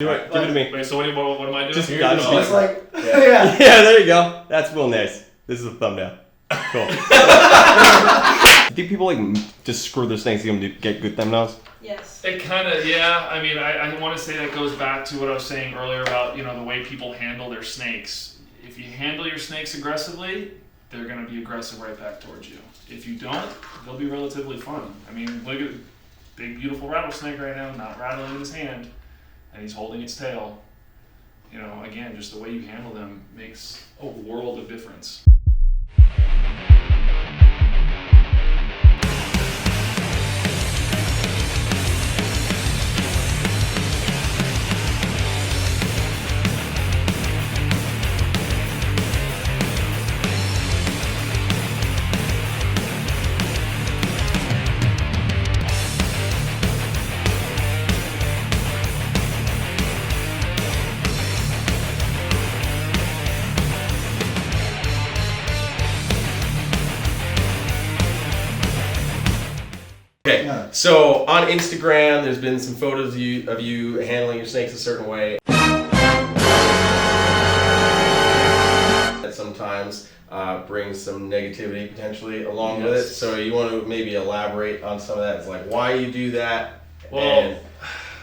Do it. Give it to me. Wait, so what am I doing? Just Here, dodge It's like, yeah. yeah. Yeah, there you go. That's Will Nace. This is a thumbnail. Cool. Do people like just screw their snakes to get good thumbnails? Yes. It kind of, yeah. I mean, I want to say that goes back to what I was saying earlier about, the way people handle their snakes. If you handle your snakes aggressively, they're going to be aggressive right back towards you. If you don't, they'll be relatively fun. I mean, look at big, beautiful rattlesnake right now, not rattling in his hand, and he's holding its tail. Again, just the way you handle them makes a world of difference. Okay, so on Instagram, there's been some photos of you handling your snakes a certain way. That sometimes brings some negativity potentially along with it. So you want to maybe elaborate on some of that? It's like why you do that. Well,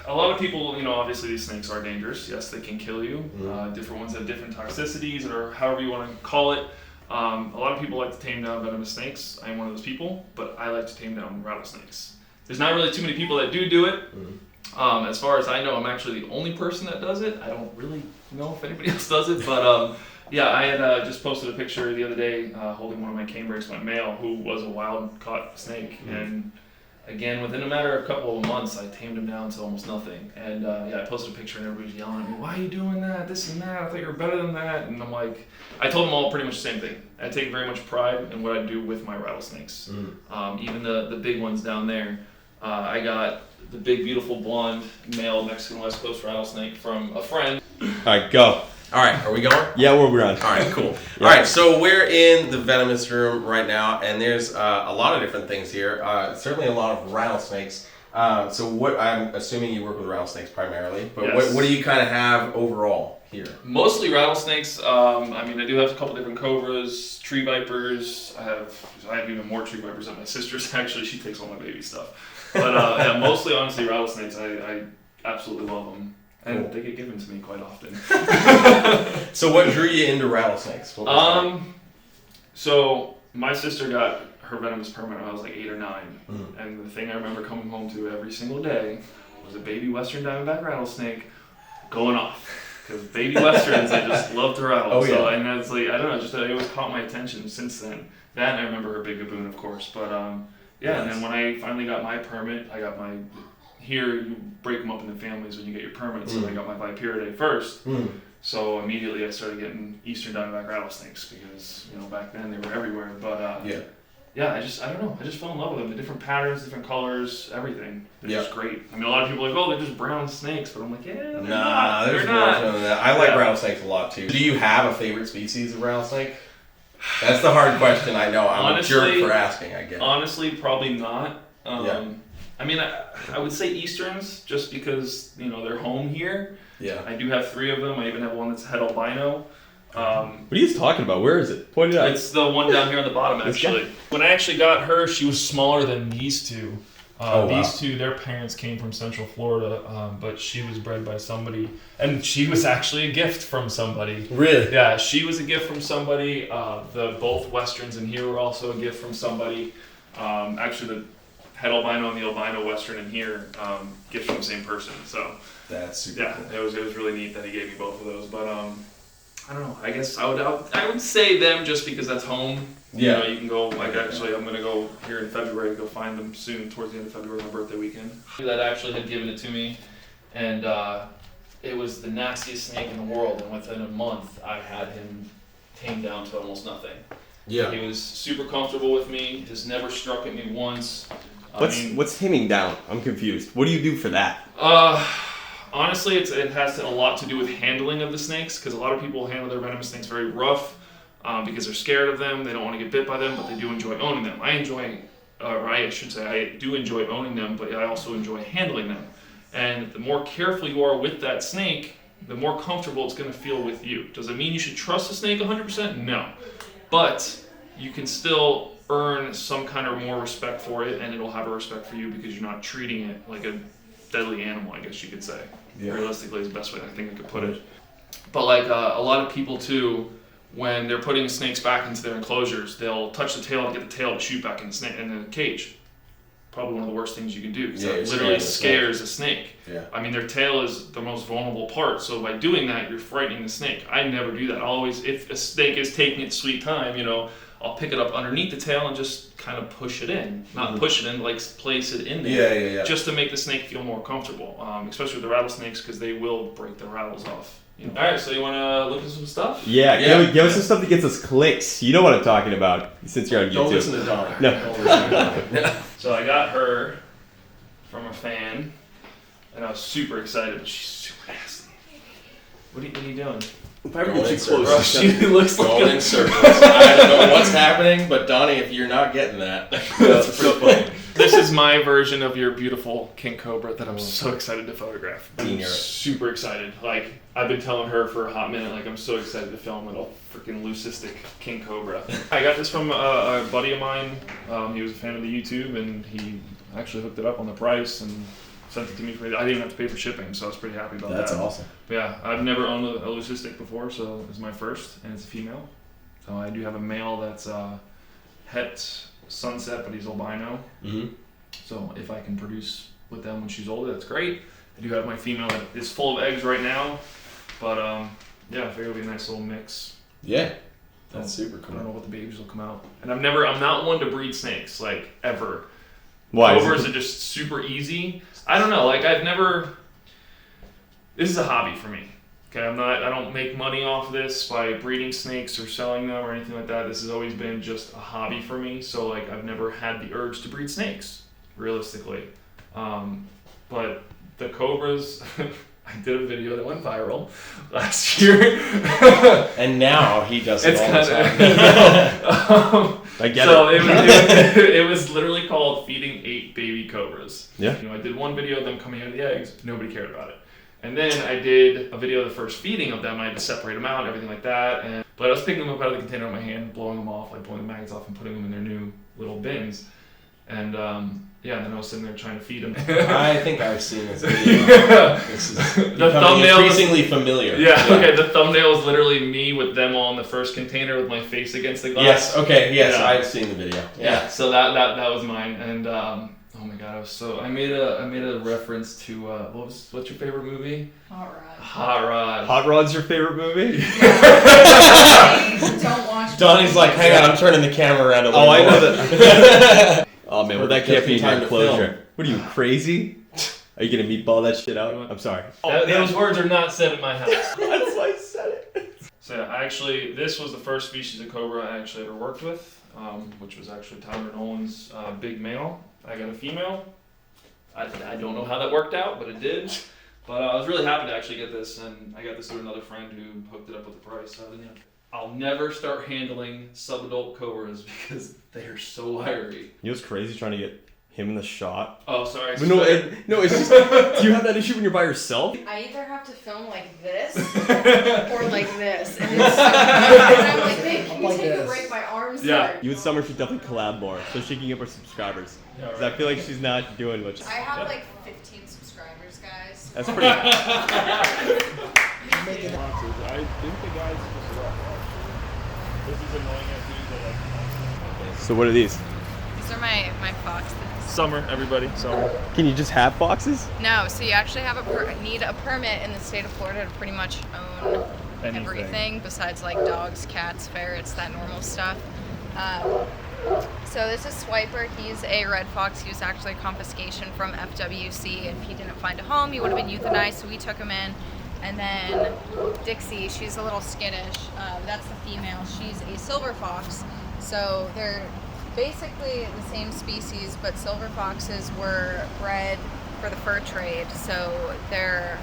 a lot of people, obviously these snakes are dangerous. Yes, they can kill you. Mm-hmm. Different ones have different toxicities or however you want to call it. A lot of people like to tame down venomous snakes. I am one of those people, but I like to tame down rattlesnakes. There's not really too many people that do it. Mm-hmm. As far as I know, I'm actually the only person that does it. I don't really know if anybody else does it, but yeah, I had just posted a picture the other day holding one of my canebrakes, my male, who was a wild caught snake, and again, within a matter of a couple of months, I tamed him down to almost nothing. And yeah, I posted a picture and everybody's yelling at me, why are you doing that, this and that, I thought you were better than that. And I'm like, I told them all pretty much the same thing. I take very much pride in what I do with my rattlesnakes. Even the big ones down there. I got the big, beautiful blonde male Mexican West Coast rattlesnake from a friend. All right, go. All right, are we going? Yeah, we're on. All right, cool. Yeah. All right, so we're in the Venomous room right now, and there's a lot of different things here. Certainly a lot of rattlesnakes. So what I'm assuming you work with rattlesnakes primarily, but Yes. what do you kind of have overall here? Mostly rattlesnakes. I do have a couple different cobras, tree vipers. I have even more tree vipers than my sister's. Actually, she takes all my baby stuff. But yeah, mostly honestly rattlesnakes. I absolutely love them. And Cool. they get given to me quite often. So what drew you into rattlesnakes? What was So my sister got her venomous permit when I was like 8 or 9. Mhm. And the thing I remember coming home to every single day was a baby Western Diamondback rattlesnake going off. Because baby Westerns, I just love to rattle. Oh, yeah. So, and that's like, I don't know, just it always caught my attention since then. That and I remember her big gaboon, of course. But yeah, and then when I finally got my permit, I got my, here you break them up into families when you get your permit. So I got my Viperidae first. So immediately I started getting Eastern Diamondback rattlesnakes because, back then they were everywhere. But yeah, I don't know. I just fell in love with them. The different patterns, different colors, everything. They're just great. I mean, a lot of people are like, oh, they're just brown snakes. But I'm like, yeah, they're not. there's They're more not. to that. I like rattlesnakes a lot too. Do you have a favorite species of rattlesnake? That's the hard question. I know. I'm Honestly, a jerk for asking. I get it. Honestly, probably not. Yeah. I mean, I would say Easterns just because, they're home here. Yeah. I do have 3 of them. I even have one that's head albino. What are you talking about? Where is it? Point it out. It's the one down here on the bottom, actually. When I actually got her, she was smaller than these two. These two, their parents came from Central Florida, but she was bred by somebody, and she was actually a gift from somebody. Really? Yeah, she was a gift from somebody. The both Westerns in here were also a gift from somebody. Actually, the head albino and the albino Western in here, gifts from the same person. So That's super cool. it was really neat that he gave me both of those. But I don't know. I guess I would say them just because that's home. Yeah. You can go. Like actually, I'm gonna go here in February to go find them soon, towards the end of February, my birthday weekend. That actually had given it to me, and it was the nastiest snake in the world. And within a month, I had him tamed down to almost nothing. Yeah. He was super comfortable with me. Has never struck at me once. What's taming down? I'm confused. What do you do for that? Honestly, it has a lot to do with handling of the snakes, because a lot of people handle their venomous snakes very rough because they're scared of them. They don't want to get bit by them, but they do enjoy owning them. I do enjoy owning them, but I also enjoy handling them. And the more careful you are with that snake, the more comfortable it's going to feel with you. Does it mean you should trust the snake 100%? No. But you can still earn some kind of more respect for it, and it'll have a respect for you because you're not treating it like a deadly animal, I guess you could say. Yeah. Realistically is the best way I think I could put it. But like a lot of people too, when they're putting snakes back into their enclosures, they'll touch the tail and get the tail to shoot back in the cage. Probably one of the worst things you can do because that literally scares a snake. Yeah. I mean, their tail is the most vulnerable part, so by doing that, you're frightening the snake. I never do that. Always, if a snake is taking its sweet time, I'll pick it up underneath the tail and just kind of push it in. Not push it in, like place it in there. Yeah. Just to make the snake feel more comfortable, especially with the rattlesnakes because they will break the rattles off. All right, so you want to look at some stuff? Yeah. Give us some stuff that gets us clicks. You know what I'm talking about, since you're on YouTube. Don't listen to Donny. No. Don't listen to Donny. So I got her from a fan, and I was super excited, but she's super nasty. What are you doing? If I ever get too close, she looks like going in circles. I don't know what's happening, but Donny, if you're not getting that, that's pretty funny. This is my version of your beautiful king cobra that I'm so excited to photograph. I'm super excited. Like, I've been telling her for a hot minute, like, I'm so excited to film little freaking leucistic king cobra. I got this from a buddy of mine. He was a fan of the YouTube, and he actually hooked it up on the price and sent it to me. I didn't even have to pay for shipping, so I was pretty happy about that. That's awesome. But yeah, I've never owned a leucistic before, so it's my first, and it's a female. So I do have a male that's het sunset, but he's albino. Mm-hmm. So if I can produce with them when she's older, that's great. I do have my female that is full of eggs right now, but yeah, I figure it'll be a nice little mix. Yeah, that's super cool. I don't know what the babies will come out. And I'm not one to breed snakes, like, ever. Why? Cobras are just super easy. I don't know, like, this is a hobby for me. Okay, I don't make money off this by breeding snakes or selling them or anything like that. This has always been just a hobby for me. So like, I've never had the urge to breed snakes, realistically. But the cobras, I did a video that went viral last year. And now he does it all the time. I get so it. It was literally called Feeding 8 Baby Cobras. Yeah. I did one video of them coming out of the eggs. Nobody cared about it. And then I did a video of the first feeding of them. I had to separate them out, everything like that. But I was picking them up out of the container in my hand, blowing them off, like blowing the magnets off and putting them in their new little bins. And and then I was sitting there trying to feed them. I think I've seen this video. This is becoming increasingly familiar. Yeah, okay, the thumbnail is literally me with them all in the first container with my face against the glass. Yes, I've seen the video. Yeah, so that was mine. And oh my god, I made a reference to what's your favorite movie? Hot Rod. Hot Rod. Hot Rod's your favorite movie? Don't watch. Donnie's like, hang on, I'm turning the camera around a little I more. know that. Oh man, well, that Just can't be in time your to closure. film. What are you, crazy? Are you gonna meatball that shit out? I'm sorry. Those words are not said at my house. That's why I said it. So yeah, this was the first species of cobra I actually ever worked with, which was actually Tyler Nolan's big male. I got a female. I don't know how that worked out, but it did. But I was really happy to actually get this, and I got this through another friend who hooked it up with the price. So I'll never start handling subadult cobras because they are so wiry. You know what's crazy? Trying to get him in the shot. Oh, sorry. No, it's just. Do you have that issue when you're by yourself? I either have to film like this or like this, and I'm like, babe, can you take a break? My arms hurt. You and Summer should definitely collab more so she can get more subscribers. Yeah, Because I feel like she's not doing much. I have like 15 subscribers, guys. That's pretty. I think the guys just left, actually. This is annoying as dudes. So what are these? These are my foxes. Summer, everybody. Summer. Can you just have foxes? No, so you actually have need a permit in the state of Florida to pretty much own everything besides like dogs, cats, ferrets, that normal stuff. So this is Swiper. He's a red fox. He was actually a confiscation from FWC. If he didn't find a home, he would have been euthanized, so we took him in. And then Dixie, she's a little skittish. That's the female. She's a silver fox. So they're basically the same species, but silver foxes were bred for the fur trade. So they're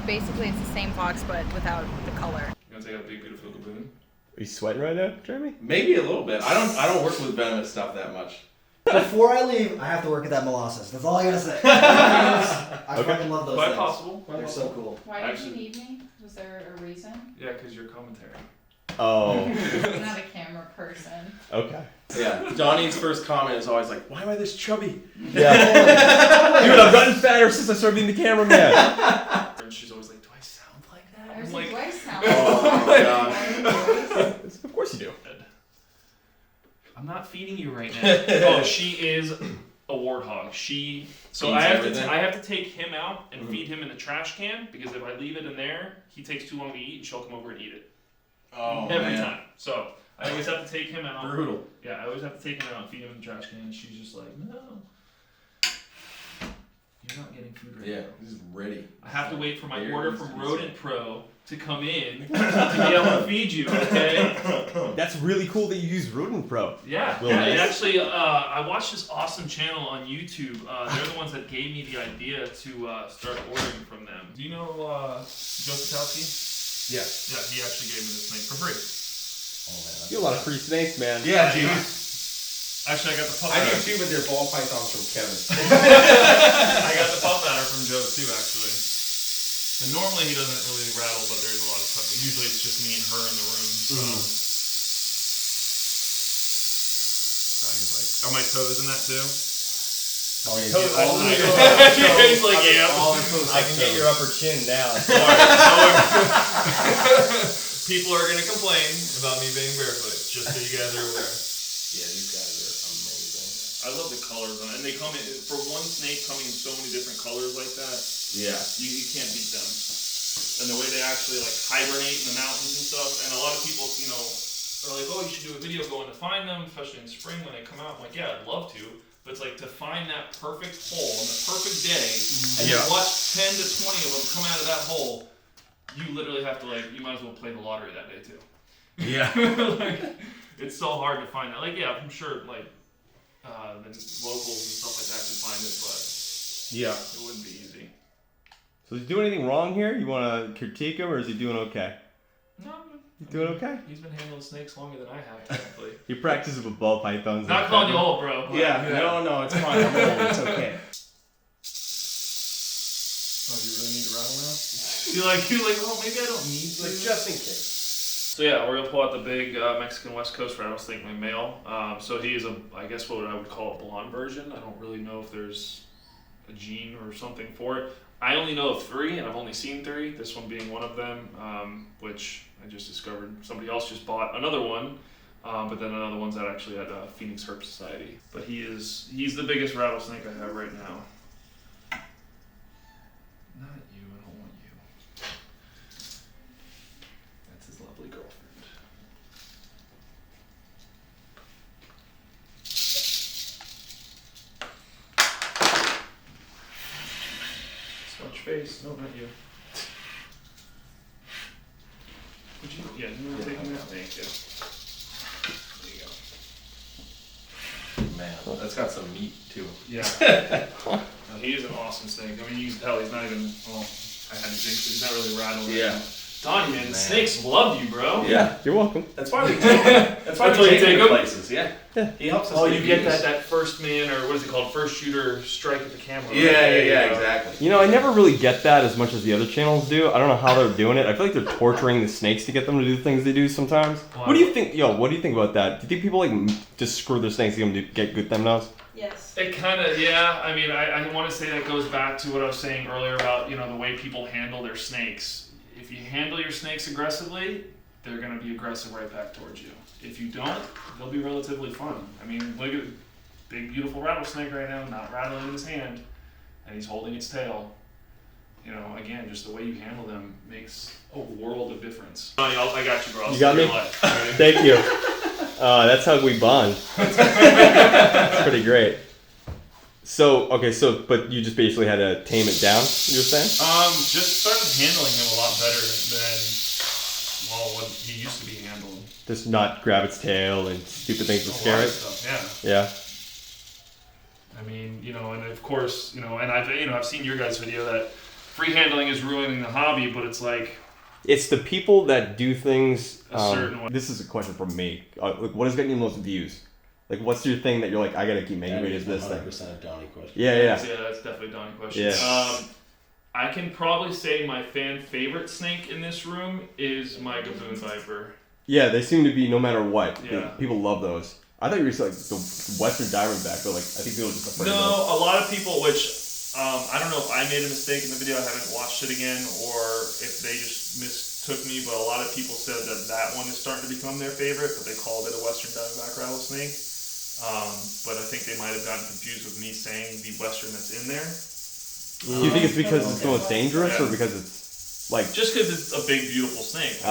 basically, it's the same fox, but without the color. You want to take out a big, beautiful baboon? Are you sweating right now, Jeremy? Maybe a little bit. I don't work with venomous stuff that much. Before I leave, I have to work at that molasses. That's all I gotta say. I fucking love those Quite things. possible. They're so cool. Why did you need me? Was there a reason? Yeah, because your commentary. Oh. I'm not a camera person. Okay. Yeah. Donnie's first comment is always like, "Why am I this chubby?" Yeah. Dude, I've gotten fatter since I started being the cameraman. And she's always like, "Do I sound like that?" I was I'm like, like, do I sound Oh my god. Of course you do. I'm not feeding you right now. Oh, she is a warthog. So Eats I have everything. I have to take him out and feed him in the trash can because if I leave it in there, he takes too long to eat and she'll come over and eat it. Oh Every man. time. So I always have to take him out. Brutal. Yeah, I always have to take him out and feed him in the trash can. And she's just like, no, you're not getting food right Yeah, now. he's ready. I have to wait for my There order needs from to be Rodent Pro to come in to be able to feed you. Okay. That's really cool that you use Rodent Pro. Yeah, Will yeah. Nace. Actually, I watched this awesome channel on YouTube. They're the ones that gave me the idea to start ordering from them. Do you know Joe Patowski? Yeah. Yeah, he actually gave me the snake for free. Oh man. You have a lot of free snakes, man. Yeah, dude. Actually, I got the pup I do batter. too, but they're ball pythons from Kevin. I got the pup batter from Joe too, actually. And normally he doesn't really rattle, but there's a lot of stuff. Usually it's just me and her in the room. So. He's like, are my toes in that too? Oh, yeah, Toes, all the He's like, yeah. I can get your upper chin now. People are gonna complain about me being barefoot, just so you guys are aware. Yeah, these guys are amazing. I love the colors on it, and they come in for one snake coming in so many different colors like that. Yeah. You can't beat them. And the way they actually like hibernate in the mountains and stuff. And a lot of people, you know, are like, oh, you should do a video going to find them, especially in spring when they come out. I'm like, yeah, I'd love to. But it's like to find that perfect hole on the perfect day and then watch 10 to 20 of them come out of that hole, you literally have to like, you might as well play the lottery that day too. Yeah. Like, it's so hard to find that. Like, yeah, I'm sure like the locals and stuff like that can find it, but Yeah. it wouldn't be easy. So is he doing anything wrong here? You want to critique him, or is he doing okay? No. He's doing okay? He's been handling snakes longer than I have, technically. He practices with ball pythons. Not calling you old, bro. But, Yeah. No, it's fine. I'm old. It's okay. Oh, do you really need to rattle now? You're like, oh, maybe I don't need to. Like just in case. So yeah, we're gonna pull out the big Mexican West Coast rattlesnake, my male. So he is I guess what I would call a blonde version. I don't really know if there's a gene or something for it. I only know of 3, and I've only seen 3. This one being one of them, which I just discovered. Somebody else just bought another one, but then another one's at actually at Phoenix Herp Society. But he's the biggest rattlesnake I have right now. Not you. I don't want you. That's his lovely girlfriend. Smudge face. No, not you. Would you? Yeah, you want to take him out? Thank you. There you go. Man, that's got some meat too. Yeah. No, he is an awesome snake. I mean, you can tell he's not even. Well, I had to jinx it. He's not really rattling. Yeah. Donnie, man, the snakes love you, bro. Yeah, you're welcome. That's why we take him. That's why That's we why you take him take to him? places. Yeah. He helps us. Oh, you get views. that first man, or what is it called? First shooter strike at the camera. Yeah, right? exactly. You know, I never really get that as much as the other channels do. I don't know how they're doing it. I feel like they're torturing the snakes to get them to do things they do sometimes. Wow. What do you think? Yo, what do you think about that? Do you think people like just screw their snakes to get them to get good thumbnails? Yes. It kind of, yeah. I mean, I want to say that goes back to what I was saying earlier about, you know, the way people handle their snakes. If you handle your snakes aggressively, they're going to be aggressive right back towards you. If you don't, they'll be relatively fun. I mean, look at big, beautiful rattlesnake right now, not rattling in his hand, and he's holding its tail. You know, again, just the way you handle them makes a world of difference. I got you, bro. I'll You got save me? your life. Ready? Thank you. That's how we bond. That's pretty great. So, okay, but you just basically had to tame it down, you were saying? Just started handling him a lot better than, well, what he used to be handled. Just not grab its tail and stupid things that scare A lot of it? stuff, yeah. Yeah. I mean, you know, and of course, you know, and I've seen your guys' video that free handling is ruining the hobby, but it's like, It's the people that do things. A certain way. This is a question from me. Like, what has gotten you the most views? Like, what's your thing that you're like, I gotta keep making videos of this thing? 100% a Donny question. Yeah. Yeah, that's definitely a Donny question. Yeah. I can probably say my fan favorite snake in this room is my Gaboon Viper. Yeah, they seem to be no matter what. Yeah. People love those. I thought you were like the Western Diamondback, but like I think people are just afraid of those. No, a lot of people, which I don't know if I made a mistake in the video, I haven't watched it again, or if they just mistook me, but a lot of people said that one is starting to become their favorite, but they called it a Western Diamondback rattlesnake. But I think they might have gotten confused with me saying the Western that's in there. Do you think it's because it's the most dangerous, or because it's like just because it's a big, beautiful snake?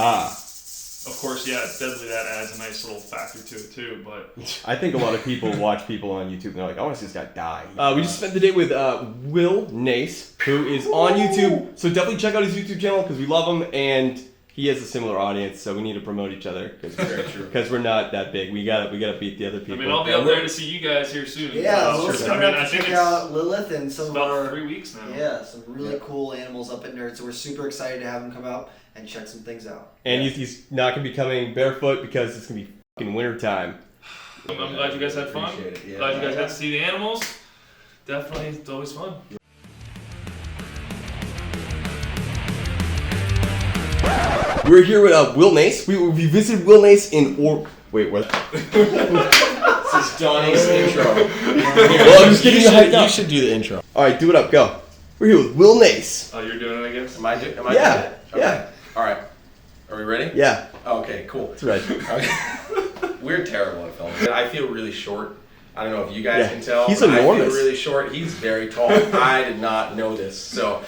Of course, yeah, deadly. That adds a nice little factor to it too. But I think a lot of people watch people on YouTube and they're like, I want to see this guy die. We just spent the day with Will Nace, who is on YouTube. So definitely check out his YouTube channel because we love him and he has a similar audience. So we need to promote each other because we're not that big. We gotta beat the other people. I mean, I'll be up there to see you guys here soon. Yeah, I we'll come mean, out I to think check it's out Lilith and some of about our 3 weeks now. Yeah, some really cool animals up at Nerd. So we're super excited to have him come out and check some things out. And he's not gonna be coming barefoot because it's gonna be fucking winter time. I'm glad you guys had fun. Yeah. Glad you guys got to see the animals. Definitely, it's always fun. We're here with Will Nace. We visited Will Nace in Wait, what? This is Donny's intro. Well, I'm just getting you hyped up. You should do the intro. All right, do it up. Go. We're here with Will Nace. Oh, you're doing it, I guess? Am I doing Yeah. it? Okay. Yeah. All right. Are we ready? Yeah. Okay, cool. That's right. Okay. We're terrible at filming. I feel really short. I don't know if you guys Yeah. can tell. He's but I enormous. feel really short. He's very tall. I did not know this. So